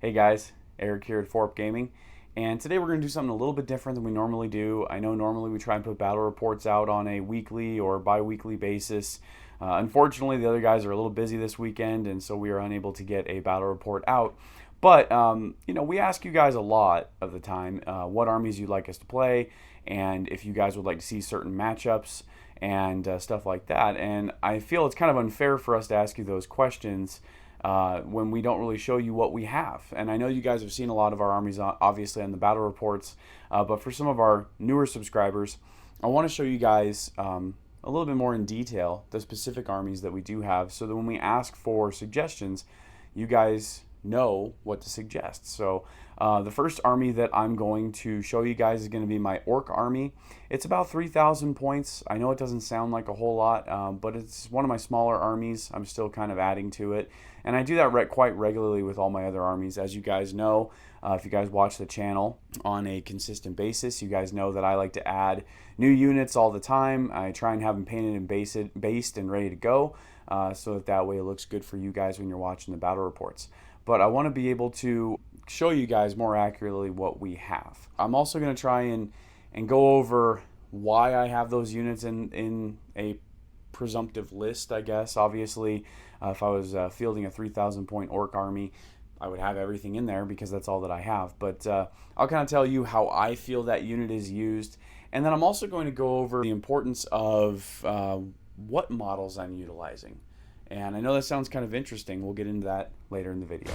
Hey guys, Eric here at Wargaming, and today we're going to do something a little bit different than we normally do. I know normally we try and put battle reports out on a weekly or bi-weekly basis. Unfortunately, the other guys are a little busy this weekend, and so we are unable to get a battle report out. But, we ask you guys a lot of the time what armies you'd like us to play, and if you guys would like to see certain matchups and stuff like that. And I feel it's kind of unfair for us to ask you those questions when we don't really show you what we have. And I know you guys have seen a lot of our armies obviously on the battle reports, but for some of our newer subscribers, I want to show you guys a little bit more in detail the specific armies that we do have, so that when we ask for suggestions, you guys know what to suggest. So the first army that I'm going to show you guys is going to be my Orc army. It's about 3,000 points. I know it doesn't sound like a whole lot, but it's one of my smaller armies. I'm still kind of adding to it, and I do that quite regularly with all my other armies. As you guys know, if you guys watch the channel on a consistent basis, you guys know that I like to add new units all the time. I try and have them painted and based and ready to go, so that way it looks good for you guys when you're watching the battle reports. But I want to be able to show you guys more accurately what we have. I'm also going to try and go over why I have those units in a presumptive list, I guess. Obviously, if I was fielding a 3,000 point Orc army, I would have everything in there because that's all that I have. But I'll kind of tell you how I feel that unit is used. And then I'm also going to go over the importance of what models I'm utilizing. And I know that sounds kind of interesting. We'll get into that later in the video.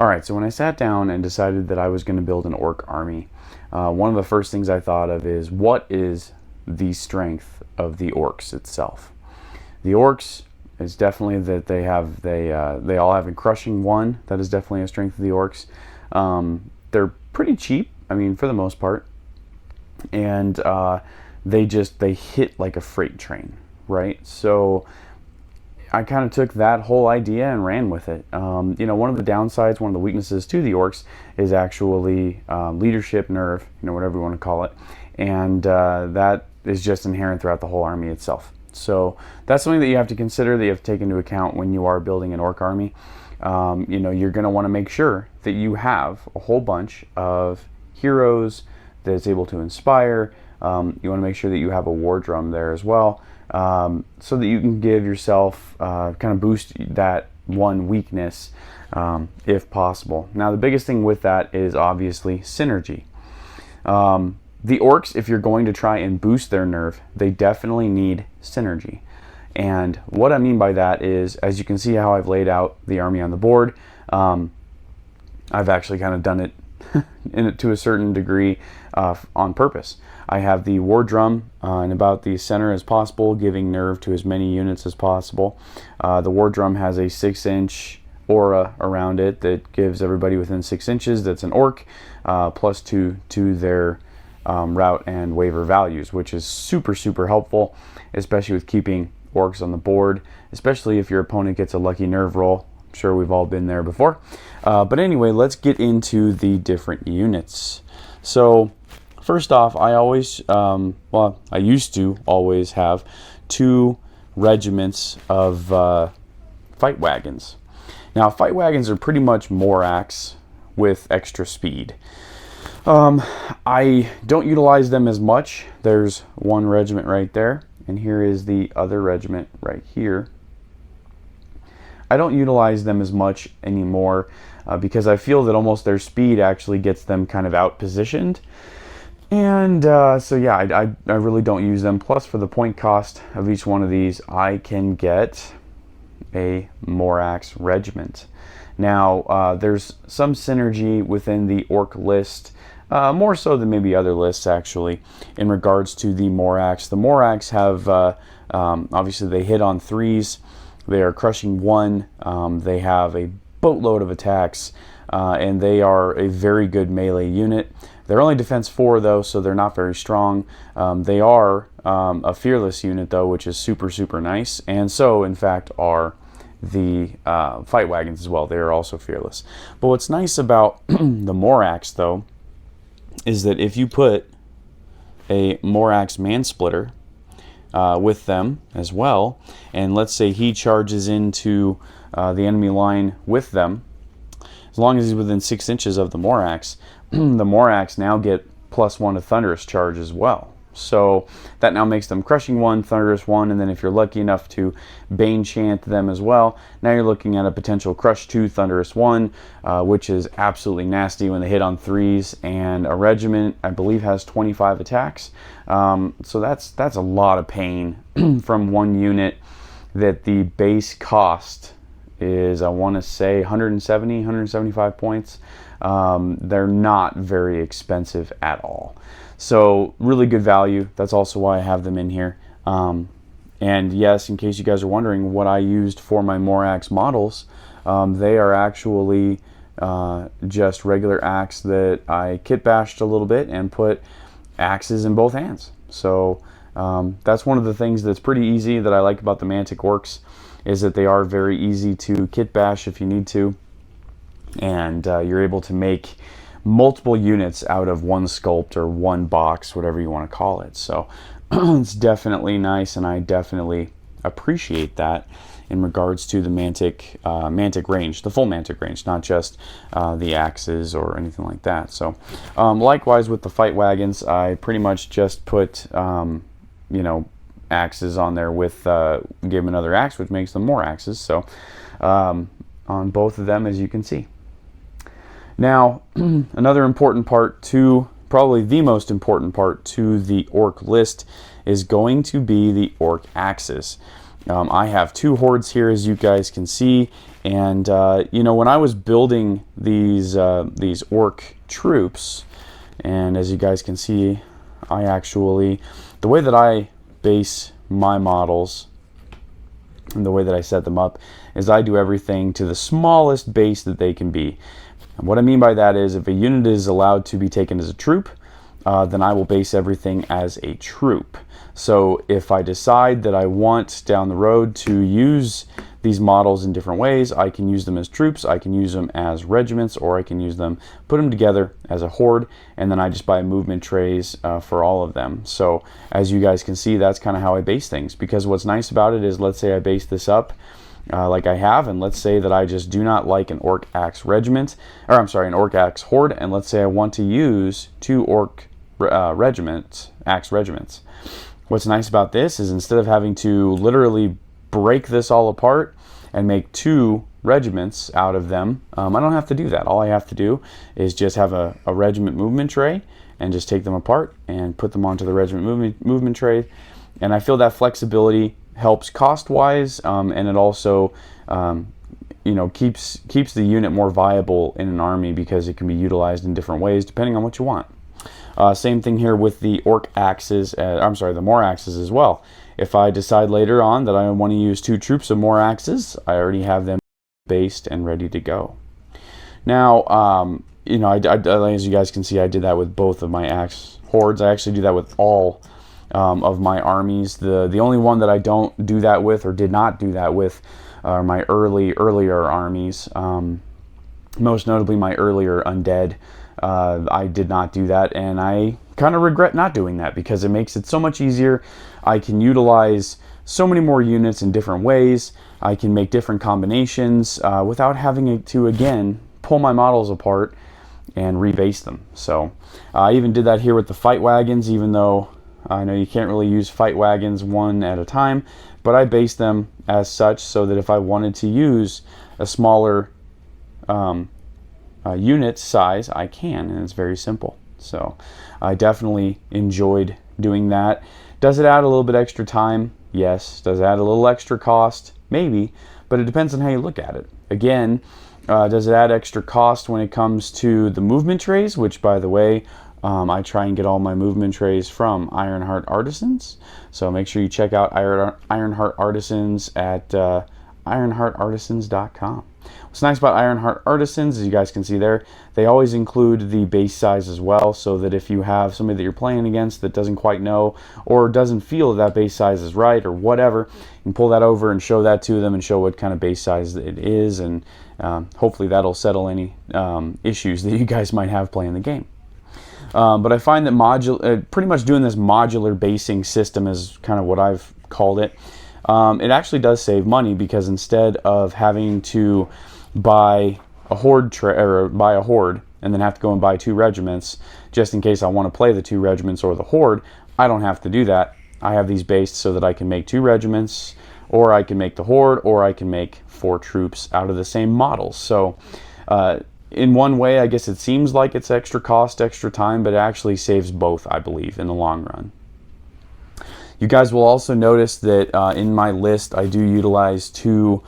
Alright, so when I sat down and decided that I was going to build an Orc army, one of the first things I thought of is, what is the strength of the Orcs itself? The Orcs is definitely that they all have a crushing 1. That is definitely a strength of the Orcs. They're pretty cheap, I mean, for the most part, and they hit like a freight train, right? So I kind of took that whole idea and ran with it. One of the downsides, one of the weaknesses to the Orcs is actually leadership nerve, whatever you want to call it, and that is just inherent throughout the whole army itself. So that's something that you have to consider, that you have to take into account when you are building an Orc army. You're going to want to make sure that you have a whole bunch of heroes that is able to inspire. You want to make sure that you have a war drum there as well, so that you can give yourself kind of boost that one weakness if possible. Now, the biggest thing with that is obviously synergy. The Orcs, if you're going to try and boost their nerve, they definitely need synergy. And what I mean by that is, as you can see how I've laid out the army on the board, I've actually kind of done it to a certain degree on purpose. I have the war drum in about the center as possible, giving nerve to as many units as possible. The war drum has a 6-inch aura around it that gives everybody within 6 inches that's an Orc, plus 2 to their route and waiver values, which is super helpful, especially with keeping Orcs on the board, especially if your opponent gets a lucky nerve roll. I'm sure we've all been there before. But anyway, let's get into the different units. So first off, I always, well, I used to always have 2 regiments of fight wagons. Now, fight wagons are pretty much Morax with extra speed. I don't utilize them as much. There's one regiment right there, and here is the other regiment right here. I don't utilize them as much anymore because I feel that almost their speed actually gets them kind of out positioned. And so yeah, I really don't use them. Plus, for the point cost of each one of these, I can get a Morax regiment. Now, there's some synergy within the orc list, more so than maybe other lists actually, in regards to the Morax. The Morax have, obviously they hit on 3s, they are crushing 1, they have a boatload of attacks, and they are a very good melee unit. They're only defense 4 though, so they're not very strong. They are a fearless unit though, which is super nice, and so in fact are the fight wagons as well. They are also fearless. But what's nice about the Morax though is that if you put a Morax Mansplitter with them as well, and let's say he charges into the enemy line with them, as long as he's within 6 inches of the Morax, the Morax now get +1 to Thunderous Charge as well. So that now makes them Crushing 1, Thunderous 1, and then if you're lucky enough to Bane Chant them as well, now you're looking at a potential Crush 2, Thunderous 1, which is absolutely nasty when they hit on 3s, and a regiment, I believe, has 25 attacks. So that's a lot of pain from one unit that the base cost is, I want to say, 170, 175 points. They're not very expensive at all. So really good value. That's also why I have them in here. And yes, in case you guys are wondering what I used for my Morax models, they are actually just regular axe that I kit bashed a little bit and put axes in both hands. So that's one of the things that's pretty easy that I like about the Mantic Orcs, is that they are very easy to kit bash if you need to, and you're able to make multiple units out of one sculpt or one box, whatever you want to call it. So it's definitely nice, and I definitely appreciate that in regards to the Mantic range, the full Mantic range, not just the axes or anything like that. So likewise with the fight wagons, I pretty much just put you know, axes on there with give them another axe, which makes them more axes. So on both of them, as you can see. Now, another important part to, probably the most important part to the orc list, is going to be the orc axes. I have 2 hordes here, as you guys can see, and you know, when I was building these orc troops, and as you guys can see, I actually, the way that I base my models and the way that I set them up is I do everything to the smallest base that they can be. And what I mean by that is, if a unit is allowed to be taken as a troop, then I will base everything as a troop. So if I decide that I want down the road to use these models in different ways, I can use them as troops, I can use them as regiments, or I can use them, put them together as a horde, and then I just buy movement trays for all of them. So as you guys can see, that's kind of how I base things, because what's nice about it is, let's say I base this up like I have, and let's say that I just do not like an orc axe regiment, or I'm sorry, an orc axe horde, and let's say I want to use 2 orc axe regiments. What's nice about this is, instead of having to literally break this all apart and make 2 regiments out of them, I don't have to do that. All I have to do is just have a regiment movement tray and just take them apart and put them onto the regiment movement tray. And I feel that flexibility helps cost-wise, and it also you know, keeps the unit more viable in an army, because it can be utilized in different ways depending on what you want. Same thing here with the orc axes, I'm sorry, the more axes as well. If I decide later on that I want to use 2 troops of more axes, I already have them based and ready to go. Now, you know, as you guys can see, I did that with both of my axe hordes. I actually do that with all of my armies. The only one that I don't do that with, or did not do that with, are my earlier armies. Most notably my earlier undead I did not do that, and I kind of regret not doing that because it makes it so much easier. I can utilize so many more units in different ways. I can make different combinations without having to, again, pull my models apart and rebase them. So I even did that here with the fight wagons, even though I know you can't really use fight wagons one at a time, but I based them as such so that if I wanted to use a smaller unit size, I can, and it's very simple. So I definitely enjoyed doing that. Does it add a little bit extra time? Yes. Does it add a little extra cost? Maybe, but it depends on how you look at it. Again, does it add extra cost when it comes to the movement trays, which, by the way, I try and get all my movement trays from Ironheart Artisans. So make sure you check out Ironheart Artisans at ironheartartisans.com. What's nice about Ironheart Artisans, as you guys can see there, they always include the base size as well, so that if you have somebody that you're playing against that doesn't quite know or doesn't feel that base size is right or whatever, you can pull that over and show that to them and show what kind of base size it is, and hopefully that'll settle any issues that you guys might have playing the game. But I find that pretty much doing this modular basing system is kind of what I've called it. It actually does save money because instead of having to buy a horde and then have to go and buy 2 regiments just in case I want to play the 2 regiments or the horde, I don't have to do that. I have these based so that I can make 2 regiments, or I can make the horde, or I can make 4 troops out of the same models. So in one way, I guess it seems like it's extra cost, extra time, but it actually saves both, I believe, in the long run. You guys will also notice that in my list I do utilize 2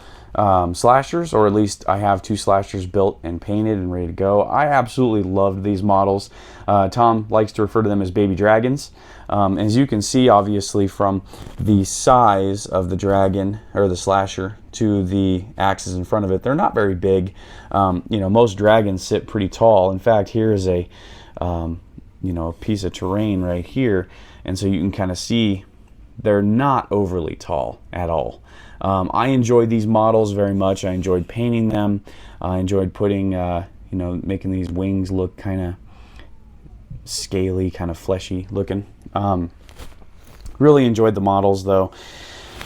slashers, or at least I have 2 slashers built and painted and ready to go. I absolutely loved these models. Tom likes to refer to them as baby dragons. As you can see, obviously, from the size of the dragon or the slasher to the axes in front of it, they're not very big. Most dragons sit pretty tall. In fact, here is a a piece of terrain right here, and so you can kind of see they're not overly tall at all. I enjoyed these models very much. I enjoyed painting them. I enjoyed putting, making these wings look kind of scaly, kind of fleshy looking. Really enjoyed the models, though.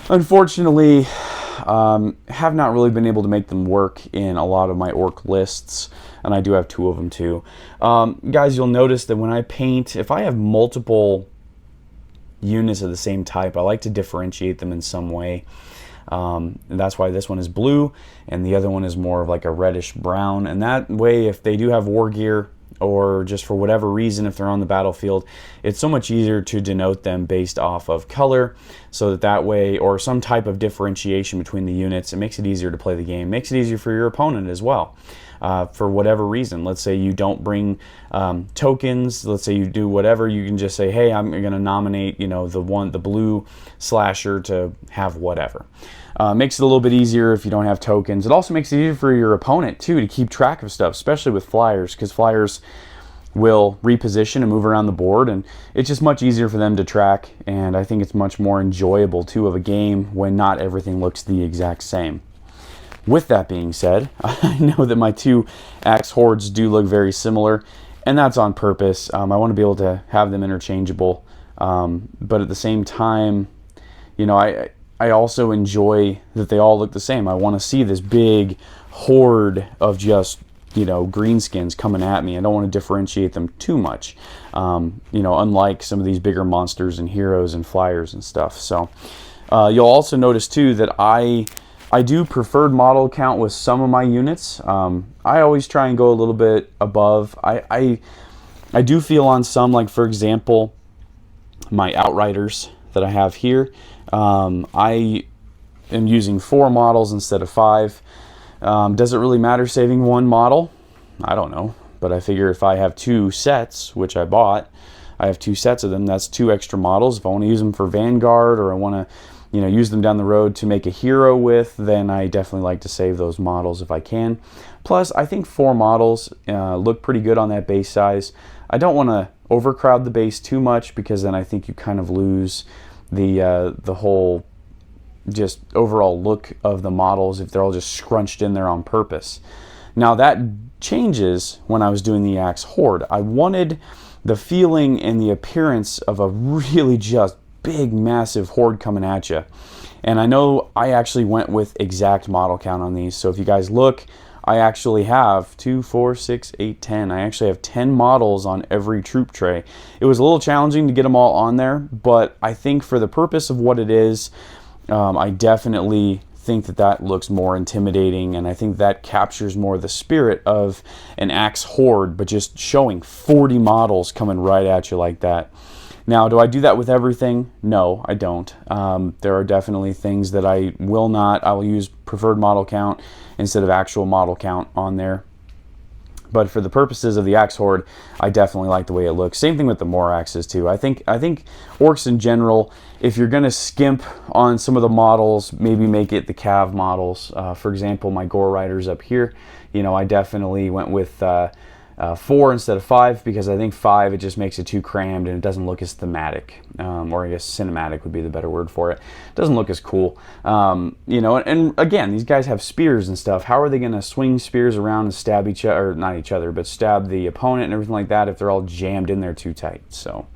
Unfortunately, have not really been able to make them work in a lot of my orc lists, and I do have 2 of them too. Guys, you'll notice that when I paint, if I have multiple units of the same type, I like to differentiate them in some way. And that's why this one is blue and the other one is more of like a reddish brown, and that way if they do have war gear or just for whatever reason if they're on the battlefield, it's so much easier to denote them based off of color, so that way, or some type of differentiation between the units, it makes it easier to play the game, makes it easier for your opponent as well. For whatever reason, let's say you don't bring tokens, let's say you do whatever, you can just say, hey, I'm going to nominate the blue slasher to have whatever. Makes it a little bit easier if you don't have tokens. It also makes it easier for your opponent too to keep track of stuff, especially with flyers, because flyers will reposition and move around the board, and it's just much easier for them to track, and I think it's much more enjoyable too of a game when not everything looks the exact same. With that being said, I know that my 2 axe hordes do look very similar, and that's on purpose. I want to be able to have them interchangeable, but at the same time, I also enjoy that they all look the same. I want to see this big horde of just greenskins coming at me. I don't want to differentiate them too much, unlike some of these bigger monsters and heroes and flyers and stuff. So you'll also notice too that I do preferred model count with some of my units. I always try and go a little bit above. I do feel on some, like for example, my Outriders that I have here, I am using 4 models instead of 5. Does it really matter saving 1 model? I don't know, but I figure if I have 2 sets, which I bought, I have 2 sets of them, that's 2 extra models. If I want to use them for Vanguard, or I want to use them down the road to make a hero with, then I definitely like to save those models if I can. Plus, I think 4 models look pretty good on that base size. I don't want to overcrowd the base too much, because then I think you kind of lose the whole just overall look of the models if they're all just scrunched in there on purpose. Now that changes when I was doing the Axe Horde. I wanted the feeling and the appearance of a really just big, massive horde coming at you. And I know I actually went with exact model count on these. So if you guys look, I actually have 2, 4, 6, 8, 10. I actually have 10 models on every troop tray. It was a little challenging to get them all on there, but I think for the purpose of what it is, I definitely think that that looks more intimidating, and I think that captures more the spirit of an Axe Horde, but just showing 40 models coming right at you like that. Now, do I do that with everything? No, I don't. There are definitely things that I will use preferred model count instead of actual model count on there. But for the purposes of the Axe Horde, I definitely like the way it looks. Same thing with the Moraxes too. I think orcs in general, if you're going to skimp on some of the models, maybe make it the Cav models. For example, my Gore Riders up here, I definitely went with 4 instead of 5, because I think 5, it just makes it too crammed and it doesn't look as thematic, or I guess cinematic would be the better word for it. It doesn't look as cool. And again, these guys have spears and stuff. How are they going to swing spears around and stab each other, or not each other, but stab the opponent and everything like that if they're all jammed in there too tight? So,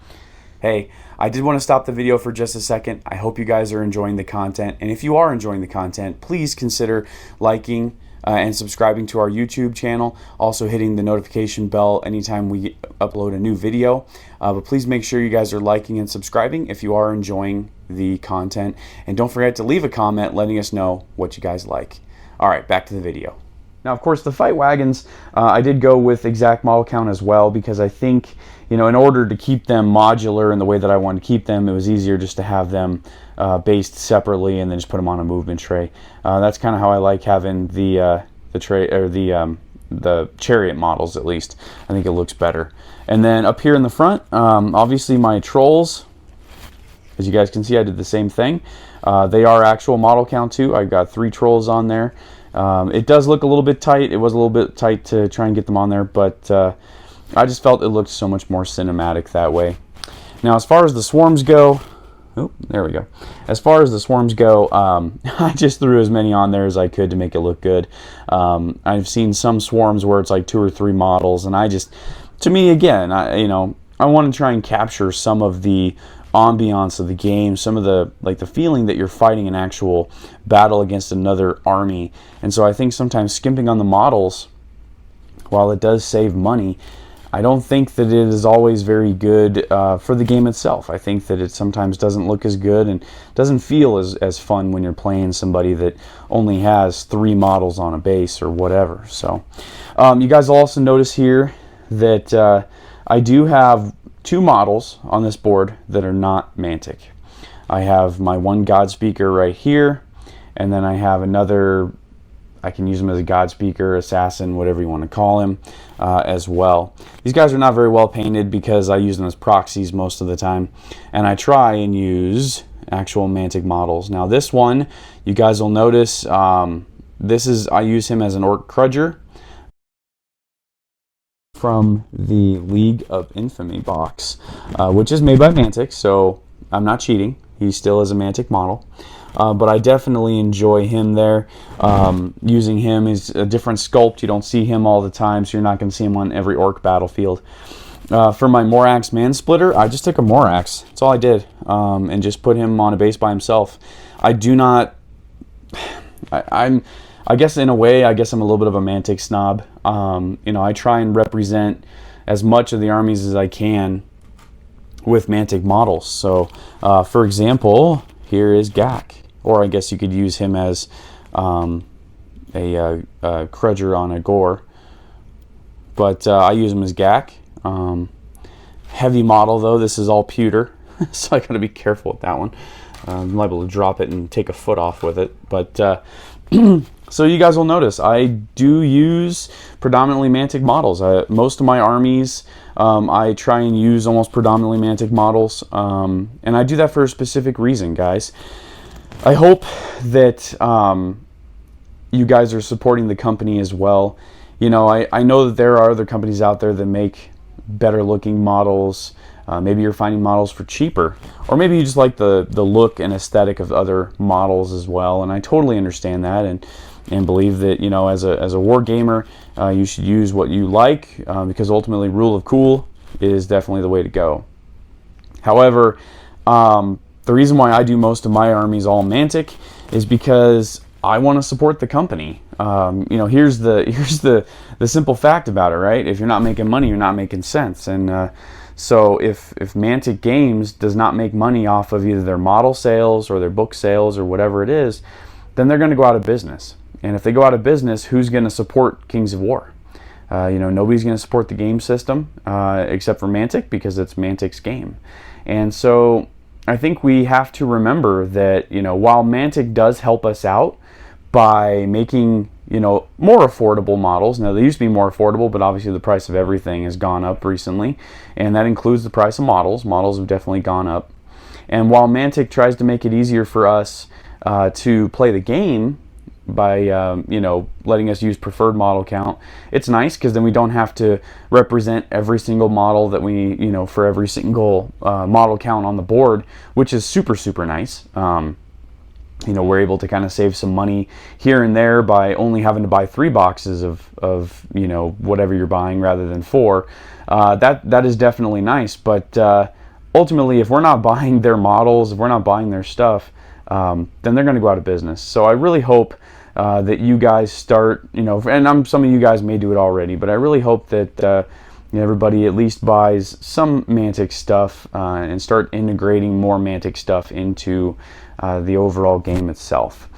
hey, I did want to stop the video for just a second. I hope you guys are enjoying the content, and if you are enjoying the content, please consider liking and subscribing to our YouTube channel, also hitting the notification bell anytime we upload a new video. But please make sure you guys are liking and subscribing if you are enjoying the content, and don't forget to leave a comment letting us know what you guys like. Alright, back to the video. Now, of course, the fight wagons, I did go with exact model count as well, because I think, in order to keep them modular in the way that I wanted to keep them, it was easier just to have them based separately and then just put them on a movement tray. That's kind of how I like having the tray, or the chariot models, at least. I think it looks better. And then up here in the front, obviously my trolls, as you guys can see, I did the same thing. They are actual model count too. I've got 3 trolls on there. It does look a little bit tight. It was a little bit tight to try and get them on there, but I just felt it looked so much more cinematic that way. Now, as far as the swarms go, oh, there we go. As far as the swarms go, I just threw as many on there as I could to make it look good. I've seen some swarms where it's like 2 or 3 models, and to me, again, I want to try and capture some of the ambiance of the game, some of the feeling that you're fighting an actual battle against another army. And so I think sometimes skimping on the models, while it does save money, I don't think that it is always very good for the game itself. I think that it sometimes doesn't look as good and doesn't feel as fun when you're playing somebody that only has 3 models on a base or whatever. So you guys will also notice here that I do have 2 models on this board that are not Mantic. I have my one God Speaker right here, and then I have another, I can use him as a God Speaker, assassin, whatever you want to call him, as well. These guys are not very well painted because I use them as proxies most of the time, and I try and use actual Mantic models. Now this one, you guys will notice, I use him as an Orc Crudger from the League of Infamy box, which is made by Mantic, so I'm not cheating. He still is a Mantic model. But I definitely enjoy him there. Using him is a different sculpt. You don't see him all the time, so you're not going to see him on every Orc battlefield. For my Morax Man-Splitter, I just took a Morax. That's all I did, and just put him on a base by himself. I do not... I guess in a way, I'm a little bit of a Mantic snob. I try and represent as much of the armies as I can with Mantic models. So, for example, here is Gak, or I guess you could use him as a Crudger on a Gore. But I use him as Gak. Heavy model though. This is all pewter, so I gotta be careful with that one. I'm liable to drop it and take a foot off with it. But so you guys will notice I do use predominantly Mantic models. Most of my armies, I try and use almost predominantly Mantic models, and I do that for a specific reason, guys. I hope that you guys are supporting the company as well. I know that there are other companies out there that make better looking models. Maybe you're finding models for cheaper, or maybe you just like the look and aesthetic of other models as well, and I totally understand that. And and believe that, you know, as a war gamer, you should use what you like, because ultimately rule of cool is definitely the way to go. However, the reason why I do most of my armies all Mantic is because I want to support the company. You know, here's the simple fact about it, right? If you're not making money, you're not making sense. And so if Mantic Games does not make money off of either their model sales or their book sales or whatever it is, then they're going to go out of business. And if they go out of business, who's going to support Kings of War? You know, nobody's going to support the game system except for Mantic, because it's Mantic's game. And so I think we have to remember that, you know, while Mantic does help us out by making, you know, more affordable models. Now, they used to be more affordable, but obviously the price of everything has gone up recently, and that includes the price of models. Models have definitely gone up. And while Mantic tries to make it easier for us to play the game by you know, letting us use preferred model count, it's nice because then we don't have to represent every single model that we, you know, for every single model count on the board, which is super nice. You know, we're able to kind of save some money here and there by only having to buy 3 boxes of you know, whatever you're buying rather than 4. That is definitely nice, but ultimately, if we're not buying their models, if we're not buying their stuff, then they're going to go out of business. So I really hope that you guys start, you know, and some of you guys may do it already, but I really hope that you know, everybody at least buys some Mantic stuff and start integrating more Mantic stuff into the overall game itself.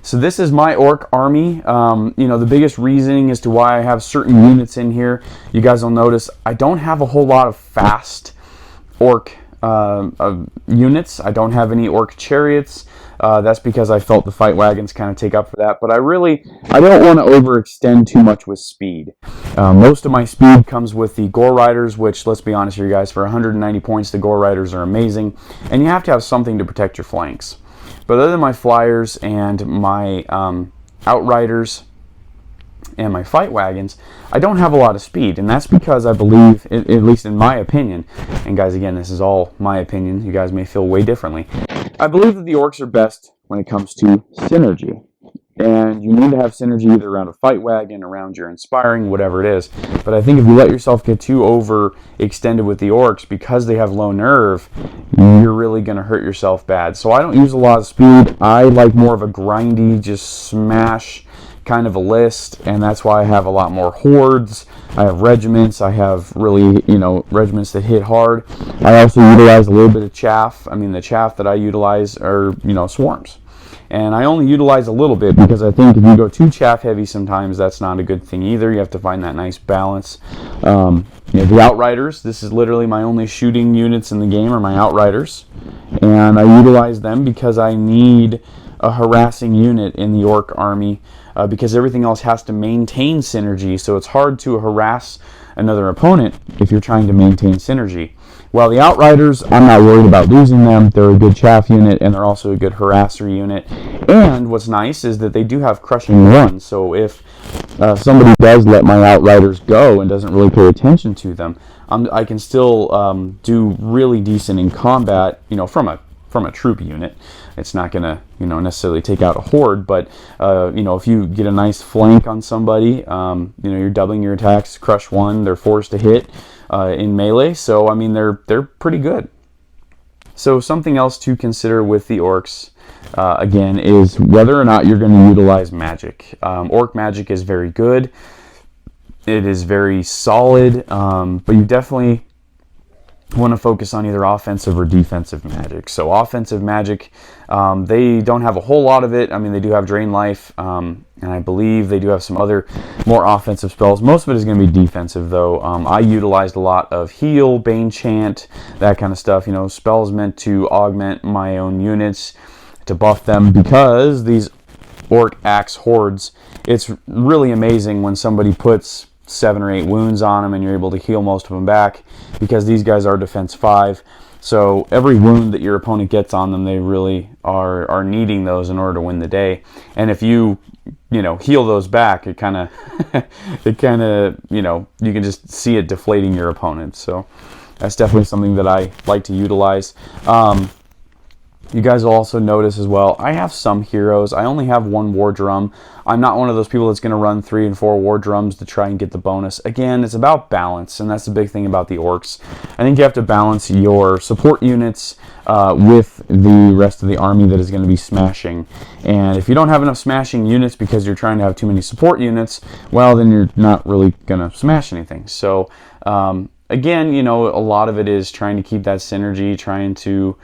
So this is my orc army. You know, the biggest reasoning as to why I have certain units in here, you guys will notice I don't have a whole lot of fast orc units. I don't have any orc chariots. That's because I felt the fight wagons kind of take up for that. But I don't want to overextend too much with speed. Most of my speed comes with the Gore Riders, which, let's be honest here, guys, for 190 points, the Gore Riders are amazing. And you have to have something to protect your flanks. But other than my Flyers and my Outriders and my fight wagons, I don't have a lot of speed, and that's because I believe, at least in my opinion, and guys, again, this is all my opinion, you guys may feel way differently, I believe that the orcs are best when it comes to synergy. And you need to have synergy either around a fight wagon, around your inspiring, whatever it is. But I think if you let yourself get too overextended with the orcs because they have low nerve, you're really going to hurt yourself bad. So I don't use a lot of speed. I like more of a grindy, just smash kind of a list, and that's why I have a lot more hordes. I have regiments. I have really, you know, regiments that hit hard. I also utilize a little bit of chaff. I mean, the chaff that I utilize are, you know, swarms. And I only utilize a little bit because I think if you go too chaff heavy sometimes, that's not a good thing either. You have to find that nice balance. You know, the Outriders, this is literally my only shooting units in the game, are my Outriders. And I utilize them because I need a harassing unit in the orc army because everything else has to maintain synergy. So it's hard to harass another opponent if you're trying to maintain synergy. While the Outriders, I'm not worried about losing them. They're a good chaff unit, and they're also a good harasser unit. And what's nice is that they do have crushing runs. So if somebody does let my Outriders go and doesn't really pay attention to them, I can still do really decent in combat, you know, from a troop unit. It's not going to, you know, necessarily take out a horde, but you know, if you get a nice flank on somebody, you know, you're doubling your attacks, crush 1, they're forced to hit in melee. So I mean, they're pretty good. So something else to consider with the orcs, again, is whether or not you're going to utilize magic. Orc magic is very good. It is very solid, but you definitely want to focus on either offensive or defensive magic. So offensive magic, they don't have a whole lot of it. I mean, they do have Drain Life, and I believe they do have some other more offensive spells. Most of it is going to be defensive, though. I utilized a lot of Heal, Bane Chant, that kind of stuff. You know, spells meant to augment my own units, to buff them, because these Orc Axe Hordes, it's really amazing when somebody puts 7 or 8 wounds on them and you're able to heal most of them back, because these guys are defense 5. So every wound that your opponent gets on them, they really are needing those in order to win the day. And if you know, heal those back, it kind of you know, you can just see it deflating your opponent. So that's definitely something that I like to utilize. You guys will also notice as well, I have some heroes. I only have one war drum. I'm not one of those people that's going to run 3 and 4 war drums to try and get the bonus. Again, it's about balance, and that's the big thing about the orcs. I think you have to balance your support units with the rest of the army that is going to be smashing. And if you don't have enough smashing units because you're trying to have too many support units, well, then you're not really going to smash anything. So, again, you know, a lot of it is trying to keep that synergy, trying to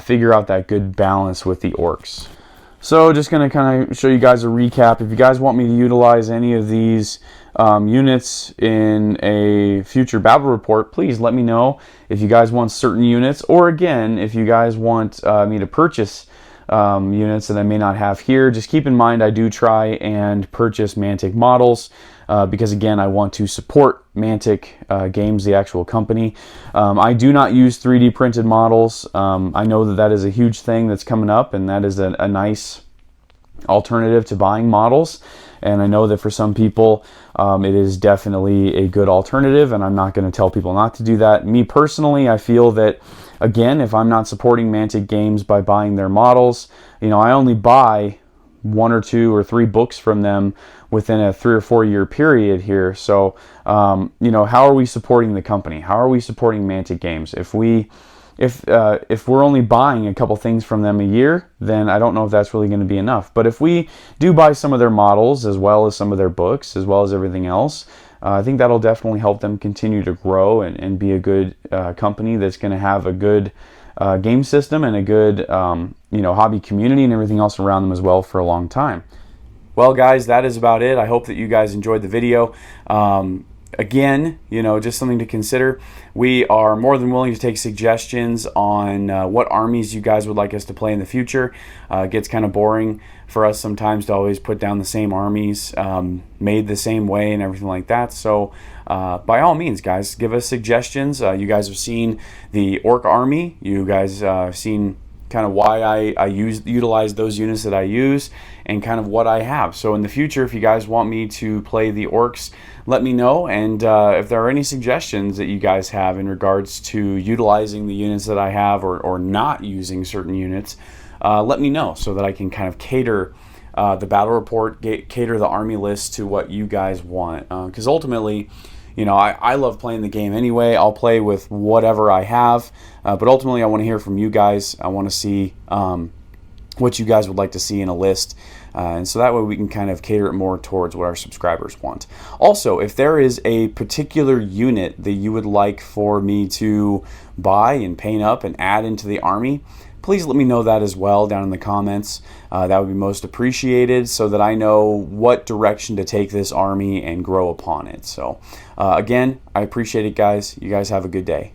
figure out that good balance with the orcs. So just going to kind of show you guys a recap. If you guys want me to utilize any of these units in a future battle report, please let me know. If you guys want certain units, or again, if you guys want me to purchase units that I may not have here, just keep in mind I do try and purchase Mantic models because again, I want to support Mantic Games, the actual company. I do not use 3D printed models. I know that that is a huge thing that's coming up, and that is a nice alternative to buying models. And I know that for some people, it is definitely a good alternative, and I'm not going to tell people not to do that. Me personally, I feel that, again, if I'm not supporting Mantic Games by buying their models, you know, I only buy 1 or 2 or 3 books from them within a 3 or 4 year period here. So, you know, how are we supporting the company? How are we supporting Mantic Games? If we're only buying a couple things from them a year, then I don't know if that's really going to be enough. But if we do buy some of their models, as well as some of their books, as well as everything else, I think that'll definitely help them continue to grow and be a good company that's going to have a good game system and a good you know, hobby community and everything else around them as well for a long time. Well, guys, that is about it. I hope that you guys enjoyed the video. Again, you know, just something to consider. We are more than willing to take suggestions on what armies you guys would like us to play in the future. It gets kind of boring for us sometimes to always put down the same armies made the same way and everything like that. So by all means, guys, give us suggestions. You guys have seen the Orc army. You guys have seen kind of why I utilize those units that I use and kind of what I have. So in the future, if you guys want me to play the orcs, let me know. And if there are any suggestions that you guys have in regards to utilizing the units that I have or not using certain units, let me know so that I can kind of cater the battle report, cater the army list to what you guys want. Because ultimately, you know, I love playing the game anyway. I'll play with whatever I have, but ultimately I want to hear from you guys. I want to see what you guys would like to see in a list, and so that way we can kind of cater it more towards what our subscribers want. Also, if there is a particular unit that you would like for me to buy and paint up and add into the army, please let me know that as well down in the comments. That would be most appreciated so that I know what direction to take this army and grow upon it. So again, I appreciate it, guys. You guys have a good day.